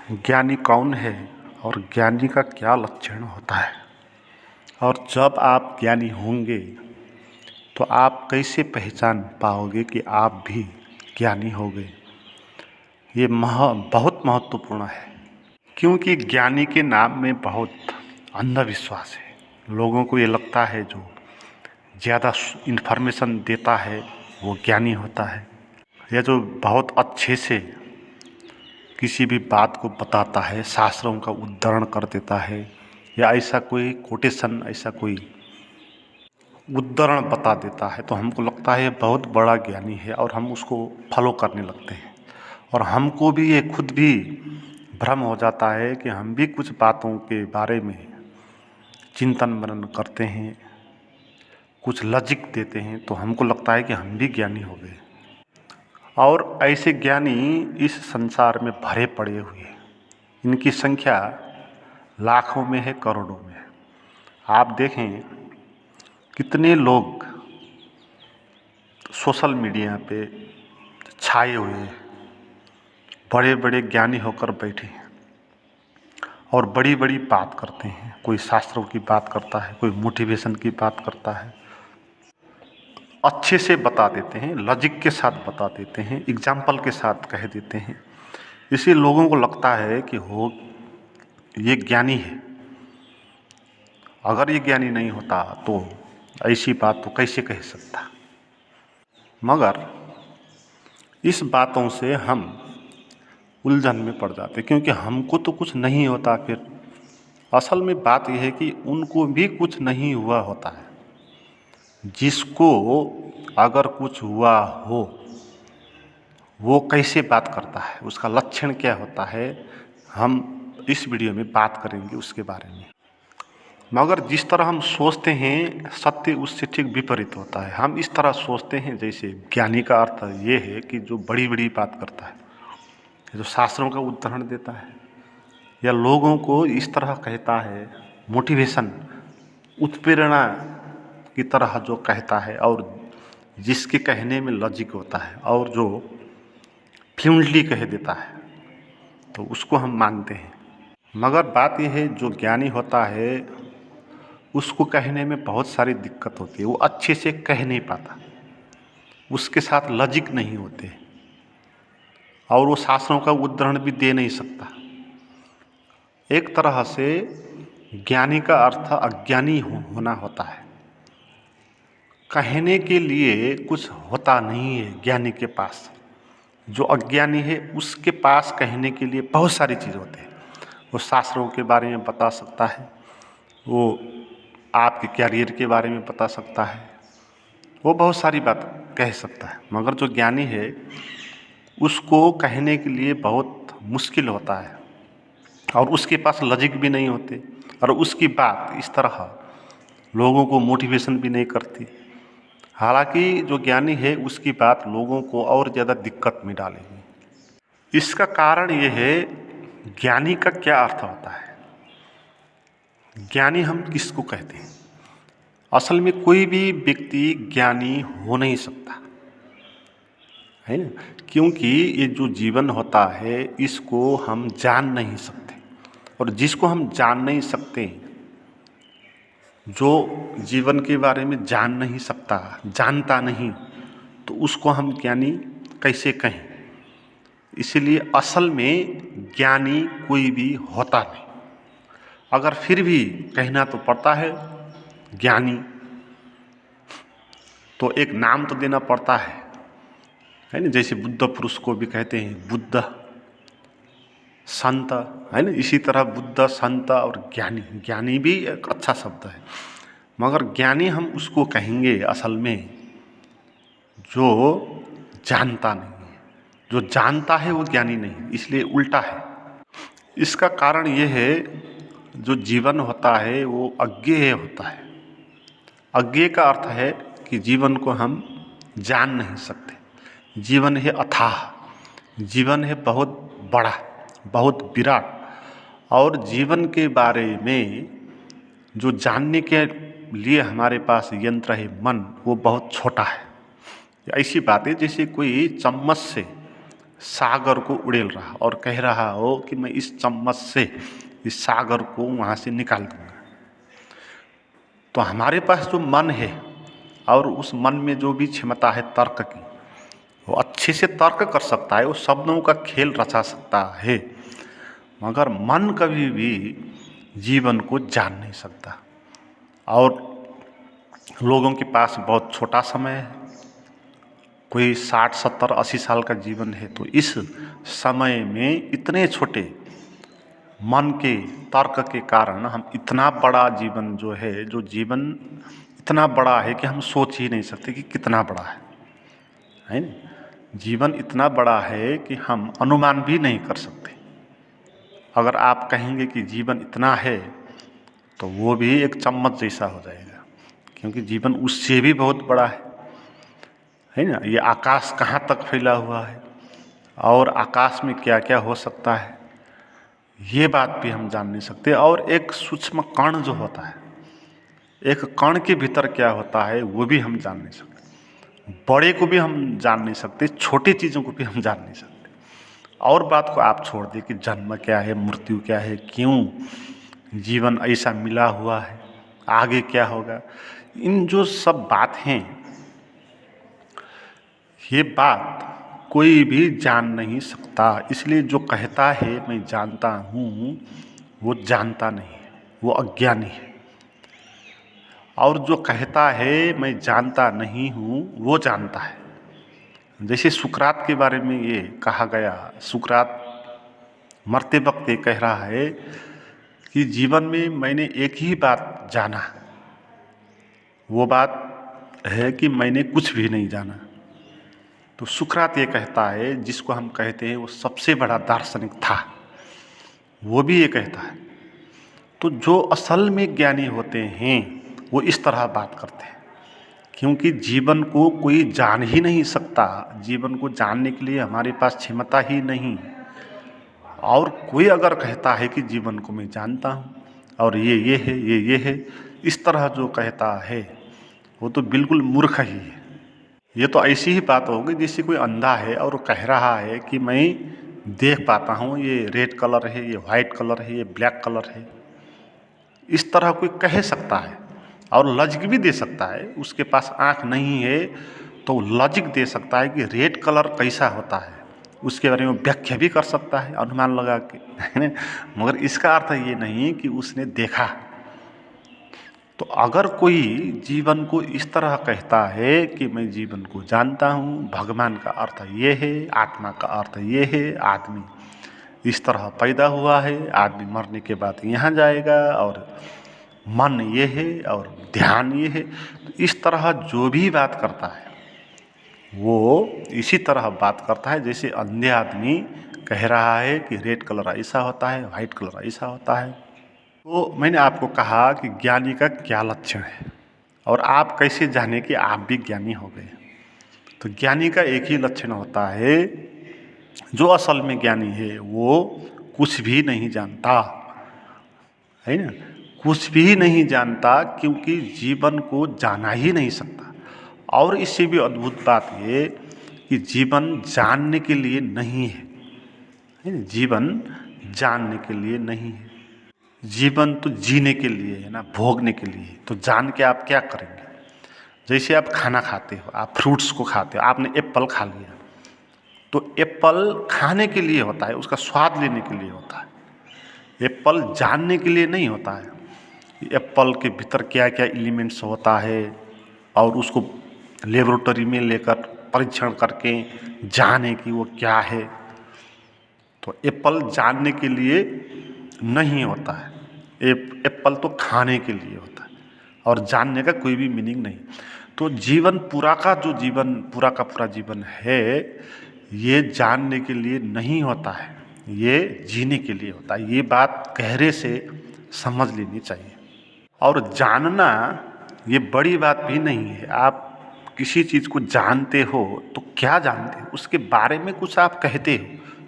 ज्ञानी कौन है और ज्ञानी का क्या लक्षण होता है। और जब आप ज्ञानी होंगे तो आप कैसे पहचान पाओगे कि आप भी ज्ञानी हो गए। ये बहुत महत्वपूर्ण है, क्योंकि ज्ञानी के नाम में बहुत अंधविश्वास है। लोगों को ये लगता है जो ज़्यादा इन्फॉर्मेशन देता है वो ज्ञानी होता है, या जो बहुत अच्छे से किसी भी बात को बताता है, शास्त्रों का उद्धरण कर देता है, या ऐसा कोई कोटेशन, ऐसा कोई उद्धरण बता देता है, तो हमको लगता है बहुत बड़ा ज्ञानी है और हम उसको फॉलो करने लगते हैं। और हमको भी ये खुद भी भ्रम हो जाता है कि हम भी कुछ बातों के बारे में चिंतन मनन करते हैं, कुछ लॉजिक देते हैं, तो हमको लगता है कि हम भी ज्ञानी हो गए। और ऐसे ज्ञानी इस संसार में भरे पड़े हुए हैं। इनकी संख्या लाखों में है, करोड़ों में है। आप देखें कितने लोग सोशल मीडिया पे छाए हुए हैं, बड़े बड़े ज्ञानी होकर बैठे हैं और बड़ी बड़ी बात करते हैं। कोई शास्त्रों की बात करता है, कोई मोटिवेशन की बात करता है, अच्छे से बता देते हैं, लॉजिक के साथ बता देते हैं, एग्जाम्पल के साथ कह देते हैं। इसी लोगों को लगता है कि हो ये ज्ञानी है। अगर ये ज्ञानी नहीं होता तो ऐसी बात तो कैसे कह सकता। मगर इस बातों से हम उलझन में पड़ जाते, क्योंकि हमको तो कुछ नहीं होता। फिर असल में बात यह है कि उनको भी कुछ नहीं हुआ होता है। जिसको अगर कुछ हुआ हो वो कैसे बात करता है, उसका लक्षण क्या होता है, हम इस वीडियो में बात करेंगे उसके बारे में। मगर जिस तरह हम सोचते हैं सत्य उससे ठीक विपरीत होता है। हम इस तरह सोचते हैं जैसे ज्ञानी का अर्थ ये है कि जो बड़ी बड़ी बात करता है, जो शास्त्रों का उदाहरण देता है, या लोगों को इस तरह कहता है, मोटिवेशन, उत्प्रेरणा की तरह जो कहता है, और जिसके कहने में लॉजिक होता है और जो फ्लुएंटली कह देता है, तो उसको हम मानते हैं। मगर बात यह है जो ज्ञानी होता है उसको कहने में बहुत सारी दिक्कत होती है। वो अच्छे से कह नहीं पाता, उसके साथ लॉजिक नहीं होते, और वो शास्त्रों का उद्धरण भी दे नहीं सकता। एक तरह से ज्ञानी का अर्थ अज्ञानी होना होता है। कहने के लिए कुछ होता नहीं है ज्ञानी के पास। जो अज्ञानी है उसके पास कहने के लिए बहुत सारी चीज़ होती है। वो शास्त्रों के बारे में बता सकता है, वो आपके कैरियर के बारे में बता सकता है, वो बहुत सारी बात कह सकता है। मगर जो ज्ञानी है उसको कहने के लिए बहुत मुश्किल होता है, और उसके पास लॉजिक भी नहीं होते, और उसकी बात इस तरह लोगों को मोटिवेशन भी नहीं करती। हालांकि जो ज्ञानी है उसकी बात लोगों को और ज़्यादा दिक्कत में डालेगी। इसका कारण ये है, ज्ञानी का क्या अर्थ होता है, ज्ञानी हम किसको कहते हैं। असल में कोई भी व्यक्ति ज्ञानी हो नहीं सकता है ना, क्योंकि ये जो जीवन होता है इसको हम जान नहीं सकते, और जिसको हम जान नहीं सकते, जो जीवन के बारे में जान नहीं सकता, जानता नहीं, तो उसको हम ज्ञानी कैसे कहें। इसलिए असल में ज्ञानी कोई भी होता नहीं। अगर फिर भी कहना तो पड़ता है ज्ञानी, तो एक नाम तो देना पड़ता है ना। जैसे बुद्ध पुरुष को भी कहते हैं बुद्ध, संत, है ना। इसी तरह बुद्ध, संत और ज्ञानी, ज्ञानी भी एक अच्छा शब्द है। मगर ज्ञानी हम उसको कहेंगे असल में जो जानता नहीं है। जो जानता है वो ज्ञानी नहीं, इसलिए उल्टा है। इसका कारण ये है, जो जीवन होता है वो अज्ञेय होता है। अज्ञेय का अर्थ है कि जीवन को हम जान नहीं सकते। जीवन है अथाह, जीवन है बहुत बड़ा, बहुत विराट, और जीवन के बारे में जो जानने के लिए हमारे पास यंत्र है मन, वो बहुत छोटा है। ऐसी बात है जैसे कोई चम्मच से सागर को उड़ेल रहा और कह रहा हो कि मैं इस चम्मच से इस सागर को वहाँ से निकाल दूंगा। तो हमारे पास जो मन है और उस मन में जो भी क्षमता है तर्क की, वो अच्छे से तर्क कर सकता है, वो शब्दों का खेल रचा सकता है, मगर मन कभी भी जीवन को जान नहीं सकता। और लोगों के पास बहुत छोटा समय है, कोई 60, 70, 80 साल का जीवन है, तो इस समय में इतने छोटे मन के तर्क के कारण हम इतना बड़ा जीवन जो है, जो जीवन इतना बड़ा है कि हम सोच ही नहीं सकते कि कितना बड़ा है ना। जीवन इतना बड़ा है कि हम अनुमान भी नहीं कर सकते। अगर आप कहेंगे कि जीवन इतना है तो वो भी एक चम्मच जैसा हो जाएगा, क्योंकि जीवन उससे भी बहुत बड़ा है ना। ये आकाश कहाँ तक फैला हुआ है और आकाश में क्या क्या हो सकता है, ये बात भी हम जान नहीं सकते। और एक सूक्ष्म कण जो होता है, एक कण के भीतर क्या होता है, वो भी हम जान नहीं सकते। बड़े को भी हम जान नहीं सकते, छोटी चीज़ों को भी हम जान नहीं सकते। और बात को आप छोड़ दें कि जन्म क्या है, मृत्यु क्या है, क्यों जीवन ऐसा मिला हुआ है, आगे क्या होगा, इन जो सब बात हैं, ये बात कोई भी जान नहीं सकता। इसलिए जो कहता है मैं जानता हूँ, वो जानता नहीं है, वो अज्ञानी है। और जो कहता है मैं जानता नहीं हूँ, वो जानता है। जैसे सुकरात के बारे में ये कहा गया, सुकरात मरते वक्त ये कह रहा है कि जीवन में मैंने एक ही बात जाना, वो बात है कि मैंने कुछ भी नहीं जाना। तो सुकरात ये कहता है, जिसको हम कहते हैं वो सबसे बड़ा दार्शनिक था, वो भी ये कहता है। तो जो असल में ज्ञानी होते हैं वो इस तरह बात करते हैं, क्योंकि जीवन को कोई जान ही नहीं सकता। जीवन को जानने के लिए हमारे पास क्षमता ही नहीं। और कोई अगर कहता है कि जीवन को मैं जानता हूँ और ये है, ये है, इस तरह जो कहता है वो तो बिल्कुल मूर्ख ही है। ये तो ऐसी ही बात होगी जैसे कोई अंधा है और वो कह रहा है कि मैं देख पाता हूँ, ये रेड कलर है, ये वाइट कलर है, ये ब्लैक कलर है। इस तरह कोई कह सकता है और लॉजिक भी दे सकता है। उसके पास आँख नहीं है तो लॉजिक दे सकता है कि रेड कलर कैसा होता है, उसके बारे में व्याख्या भी कर सकता है अनुमान लगा के, है ना। मगर इसका अर्थ ये नहीं कि उसने देखा। तो अगर कोई जीवन को इस तरह कहता है कि मैं जीवन को जानता हूँ, भगवान का अर्थ ये है, आत्मा का अर्थ ये है, आदमी इस तरह पैदा हुआ है, आदमी मरने के बाद यहाँ जाएगा, और मन ये है और ध्यान ये है, तो इस तरह जो भी बात करता है वो इसी तरह बात करता है जैसे अंधे आदमी कह रहा है कि रेड कलर ऐसा होता है, वाइट कलर ऐसा होता है। तो मैंने आपको कहा कि ज्ञानी का क्या लक्षण है और आप कैसे जाने कि आप भी ज्ञानी हो गए। तो ज्ञानी का एक ही लक्षण होता है, जो असल में ज्ञानी है वो कुछ भी नहीं जानता, है ना, कुछ भी नहीं जानता, क्योंकि जीवन को जाना ही नहीं सकता। और इससे भी अद्भुत बात ये कि जीवन जानने के लिए नहीं है, जीवन जानने के लिए नहीं है। जीवन तो जीने के लिए है ना, भोगने के लिए। तो जान के आप क्या करेंगे। जैसे आप खाना खाते हो, आप फ्रूट्स को खाते हो, आपने एप्पल खा लिया, तो एप्पल खाने के लिए होता है, उसका स्वाद लेने के लिए होता है, एप्पल जानने के लिए नहीं होता है। एप्पल के भीतर क्या क्या एलिमेंट्स होता है और उसको लेबोरेटरी में लेकर परीक्षण करके जाने कि वो क्या है। तो एप्पल जानने के लिए नहीं होता है, एप्पल तो खाने के लिए होता है, और जानने का कोई भी मीनिंग नहीं। तो जीवन पूरा का जो जीवन, पूरा का पूरा जीवन है, ये जानने के लिए नहीं होता है, ये जीने के लिए होता है। ये बात गहरे से समझ लेनी चाहिए। और जानना ये बड़ी बात भी नहीं है। आप किसी चीज़ को जानते हो तो क्या जानते हो, उसके बारे में कुछ आप कहते हो,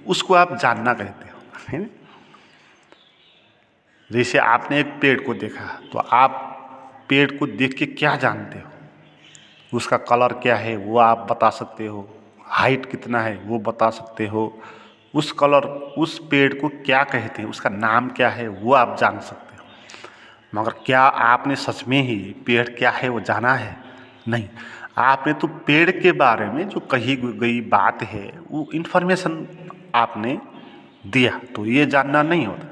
उसको आप जानना कहते हो, है ना। जैसे आपने एक पेड़ को देखा, तो आप पेड़ को देख के क्या जानते हो, उसका कलर क्या है वो आप बता सकते हो, हाइट कितना है वो बता सकते हो, उस कलर, उस पेड़ को क्या कहते हैं, उसका नाम क्या है वो आप जान सकते हो। मगर क्या आपने सच में ही पेड़ क्या है वो जाना है? नहीं। आपने तो पेड़ के बारे में जो कही गई बात है वो इन्फॉर्मेशन आपने दिया, तो ये जानना नहीं होता।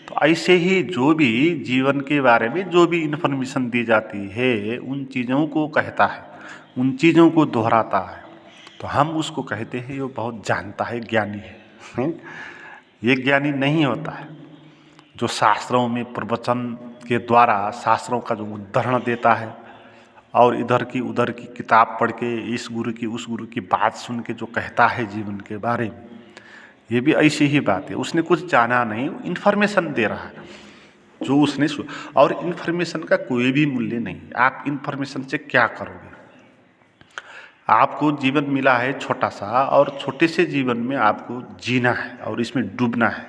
तो ऐसे ही जो भी जीवन के बारे में जो भी इन्फॉर्मेशन दी जाती है उन चीज़ों को कहता है, उन चीज़ों को दोहराता है, तो हम उसको कहते हैं ये बहुत जानता है, ज्ञानी है। हैं? ये ज्ञानी नहीं होता है जो शास्त्रों में प्रवचन के द्वारा शास्त्रों का जो उद्धरण देता है और इधर की उधर की किताब पढ़ के इस गुरु की उस गुरु की बात सुन के जो कहता है जीवन के बारे में, ये भी ऐसी ही बात है। उसने कुछ जाना नहीं, इन्फॉर्मेशन दे रहा है जो उसने और इन्फॉर्मेशन का कोई भी मूल्य नहीं। आप इन्फॉर्मेशन से क्या करोगे? आपको जीवन मिला है छोटा सा, और छोटे से जीवन में आपको जीना है और इसमें डूबना है,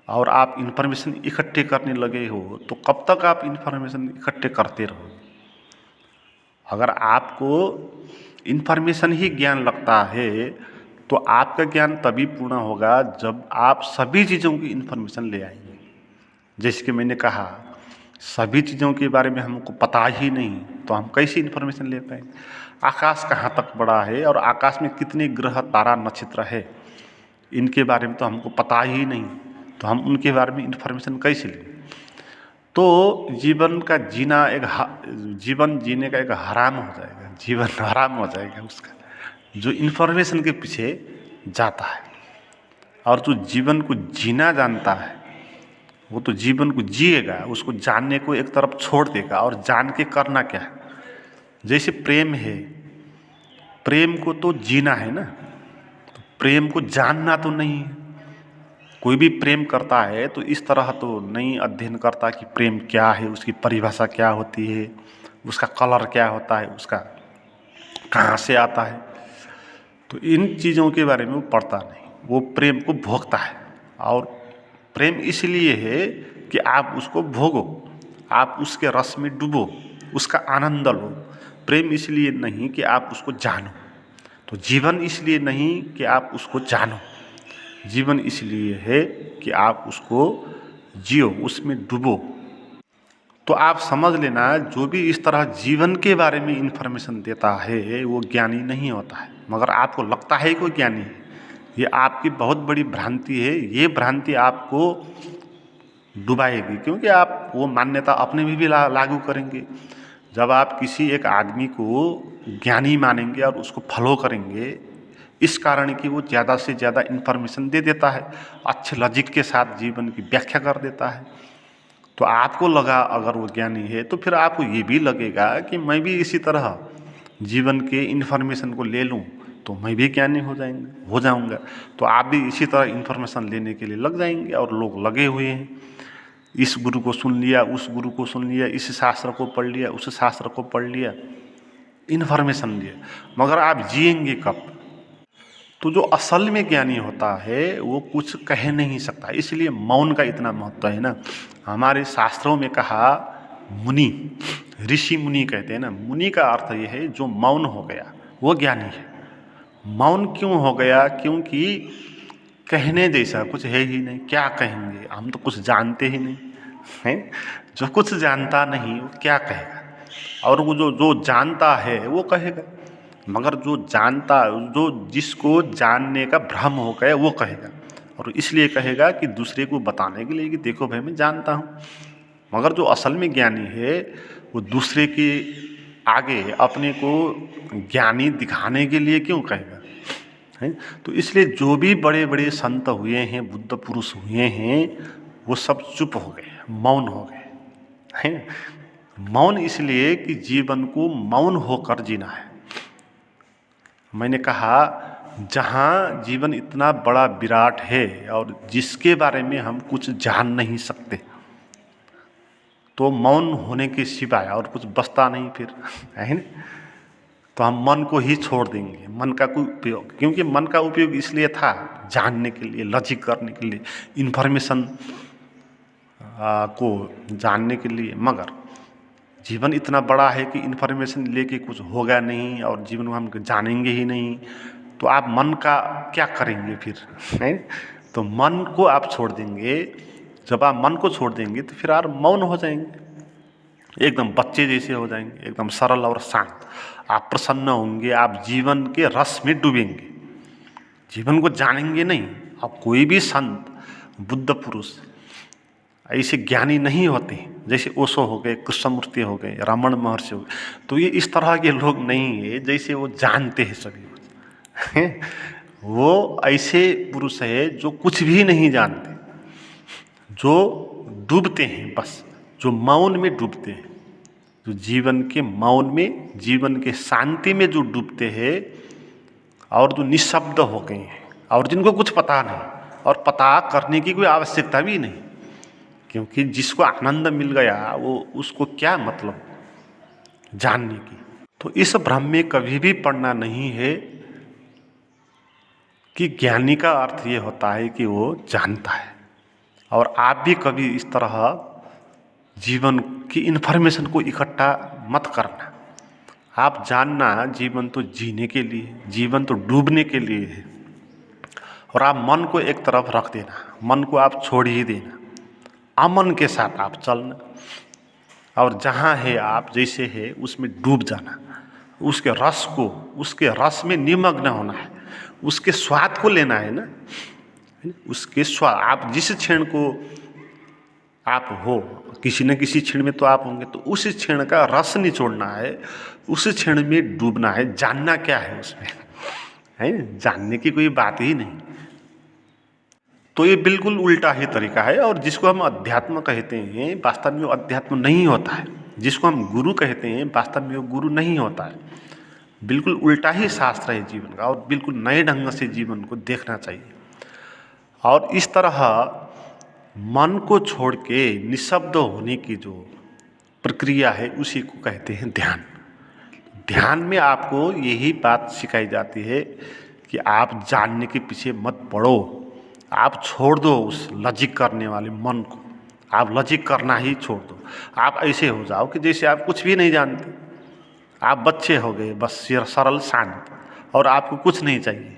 और आप इन्फॉर्मेशन इकट्ठे करने लगे हो तो कब तक आप इन्फॉर्मेशन इकट्ठे करते रहोगे? अगर आपको इन्फॉर्मेशन ही ज्ञान लगता है तो आपका ज्ञान तभी पूर्ण होगा जब आप सभी चीज़ों की इन्फॉर्मेशन ले आएंगे। जैसे कि मैंने कहा, सभी चीज़ों के बारे में हमको पता ही नहीं तो हम कैसे इन्फॉर्मेशन ले पाएंगे? आकाश कहाँ तक बड़ा है और आकाश में कितने ग्रह तारा नक्षत्र है, इनके बारे में तो हमको पता ही नहीं, तो हम उनके बारे में इन्फॉर्मेशन कैसे लें? तो जीवन का जीना जीवन जीने का एक हराम हो जाएगा, जीवन हराम हो जाएगा उसका, जो इन्फॉर्मेशन के पीछे जाता है। और जो जीवन को जीना जानता है वो तो जीवन को जिएगा, उसको जानने को एक तरफ छोड़ देगा और जान के करना क्या है। जैसे प्रेम है, प्रेम को तो जीना है ना, तो प्रेम को जानना तो नहीं है। कोई भी प्रेम करता है तो इस तरह तो नहीं अध्ययन करता कि प्रेम क्या है, उसकी परिभाषा क्या होती है, उसका कलर क्या होता है, उसका कहाँ से आता है, तो इन चीज़ों के बारे में वो पढ़ता नहीं, वो प्रेम को भोगता है। और प्रेम इसलिए है कि आप उसको भोगो, आप उसके रस में डूबो, उसका आनंद लो। प्रेम इसलिए नहीं कि आप उसको जानो। तो जीवन इसलिए नहीं कि आप उसको जानो, जीवन इसलिए है कि आप उसको जियो, उसमें डूबो। तो आप समझ लेना, जो भी इस तरह जीवन के बारे में इन्फॉर्मेशन देता है वो ज्ञानी नहीं होता है, मगर आपको लगता है कि वो ज्ञानी है। ये आपकी बहुत बड़ी भ्रांति है, ये भ्रांति आपको डुबाएगी, क्योंकि आप वो मान्यता अपने में भी लागू करेंगे। जब आप किसी एक आदमी को ज्ञानी मानेंगे और उसको फॉलो करेंगे इस कारण कि वो ज़्यादा से ज़्यादा इन्फॉर्मेशन दे देता है, अच्छे लॉजिक के साथ जीवन की व्याख्या कर देता है, तो आपको लगा अगर वो ज्ञानी है तो फिर आपको ये भी लगेगा कि मैं भी इसी तरह जीवन के इन्फॉर्मेशन को ले लूँ तो मैं भी ज्ञानी हो जाऊंगा। तो आप भी इसी तरह इन्फॉर्मेशन लेने के लिए लग जाएंगे, और लोग लगे हुए हैं। इस गुरु को सुन लिया, उस गुरु को सुन लिया, इस शास्त्र को पढ़ लिया, उस शास्त्र को पढ़ लिया, इन्फॉर्मेशन लिया, मगर आप जिएंगे कब? तो जो असल में ज्ञानी होता है वो कुछ कह नहीं सकता, इसलिए मौन का इतना महत्व है ना। हमारे शास्त्रों में कहा मुनि, ऋषि मुनि कहते हैं ना, मुनि का अर्थ ये है जो मौन हो गया वो ज्ञानी है। मौन क्यों हो गया? क्योंकि कहने जैसा कुछ है ही नहीं, क्या कहेंगे, हम तो कुछ जानते ही नहीं हैं। जो कुछ जानता नहीं वो क्या कहेगा, और वो जो जानता है वो कहेगा, मगर जो जानता, जो जिसको जानने का भ्रम हो गया वो कहेगा, और इसलिए कहेगा कि दूसरे को बताने के लिए कि देखो भाई मैं जानता हूँ। मगर जो असल में ज्ञानी है वो दूसरे के आगे अपने को ज्ञानी दिखाने के लिए क्यों कहेगा, है? तो इसलिए जो भी बड़े बड़े संत हुए हैं, बुद्ध पुरुष हुए हैं, वो सब चुप हो गए, मौन हो गए, है? मौन इसलिए कि जीवन को मौन होकर जीना है। मैंने कहा जहाँ जीवन इतना बड़ा विराट है और जिसके बारे में हम कुछ जान नहीं सकते, तो मौन होने के सिवाय और कुछ बचता नहीं फिर, है ना? तो हम मन को ही छोड़ देंगे, मन का कोई उपयोग, क्योंकि मन का उपयोग इसलिए था जानने के लिए, लॉजिक करने के लिए, इन्फॉर्मेशन को जानने के लिए, मगर जीवन इतना बड़ा है कि इन्फॉर्मेशन लेके कुछ होगा नहीं और जीवन में हम जानेंगे ही नहीं, तो आप मन का क्या करेंगे फिर, है? तो मन को आप छोड़ देंगे। जब आप मन को छोड़ देंगे तो फिर आप मौन हो जाएंगे, एकदम बच्चे जैसे हो जाएंगे, एकदम सरल और शांत। आप प्रसन्न होंगे, आप जीवन के रस में डूबेंगे, जीवन को जानेंगे नहीं। आप कोई भी संत, बुद्ध पुरुष ऐसे ज्ञानी नहीं होते, जैसे ओशो हो गए, कृष्णमूर्ति हो गए, रमण महर्षि हो गए, तो ये इस तरह के लोग नहीं है जैसे वो जानते हैं सभी कुछ। वो ऐसे पुरुष है जो कुछ भी नहीं जानते, जो डूबते हैं बस, जो मौन में डूबते हैं, जो जीवन के मौन में, जीवन के शांति में जो डूबते हैं और जो निशब्द हो गए हैं और जिनको कुछ पता नहीं और पता करने की कोई आवश्यकता भी नहीं, क्योंकि जिसको आनंद मिल गया वो उसको क्या मतलब जानने की। तो इस भ्रम में कभी भी पड़ना नहीं है कि ज्ञानी का अर्थ ये होता है कि वो जानता है। और आप भी कभी इस तरह जीवन की इन्फॉर्मेशन को इकट्ठा मत करना। आप जानना, जीवन तो जीने के लिए, जीवन तो डूबने के लिए है। और आप मन को एक तरफ रख देना, मन को आप छोड़ ही देना, अमन के साथ आप चलना और जहाँ है आप जैसे है उसमें डूब जाना, उसके रस को, उसके रस में निमग्न होना है, उसके स्वाद को लेना है ना, उसके स्वाद। आप जिस क्षण को आप हो, किसी न किसी क्षण में तो आप होंगे, तो उस क्षण का रस निचोड़ना है, उस क्षण में डूबना है। जानना क्या है उसमें, है? जानने की कोई बात ही नहीं। तो ये बिल्कुल उल्टा ही तरीका है। और जिसको हम अध्यात्म कहते हैं, वास्तव में वो अध्यात्म नहीं होता है। जिसको हम गुरु कहते हैं, वास्तव में वो गुरु नहीं होता है। बिल्कुल उल्टा ही शास्त्र है जीवन का, और बिल्कुल नए ढंग से जीवन को देखना चाहिए। और इस तरह मन को छोड़ के निशब्द होने की जो प्रक्रिया है, उसी को कहते हैं ध्यान। ध्यान में आपको यही बात सिखाई जाती है कि आप जानने के पीछे मत पड़ो, आप छोड़ दो उस लॉजिक करने वाले मन को, आप लॉजिक करना ही छोड़ दो। आप ऐसे हो जाओ कि जैसे आप कुछ भी नहीं जानते, आप बच्चे हो गए, बस सरल शांत, और आपको कुछ नहीं चाहिए।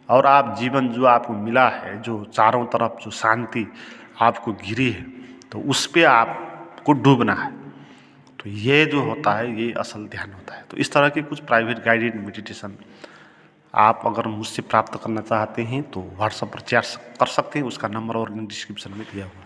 और आप जीवन जो आपको मिला है, जो चारों तरफ जो शांति आपको घिरी है, तो उस पर आपको डूबना है। तो ये जो होता है, ये असल ध्यान होता है। तो इस तरह के कुछ प्राइवेट गाइडेड मेडिटेशन आप अगर मुझसे प्राप्त करना चाहते हैं तो व्हाट्सएप पर चैट कर सकते हैं। उसका नंबर और लिंक डिस्क्रिप्शन में दिया हुआ है।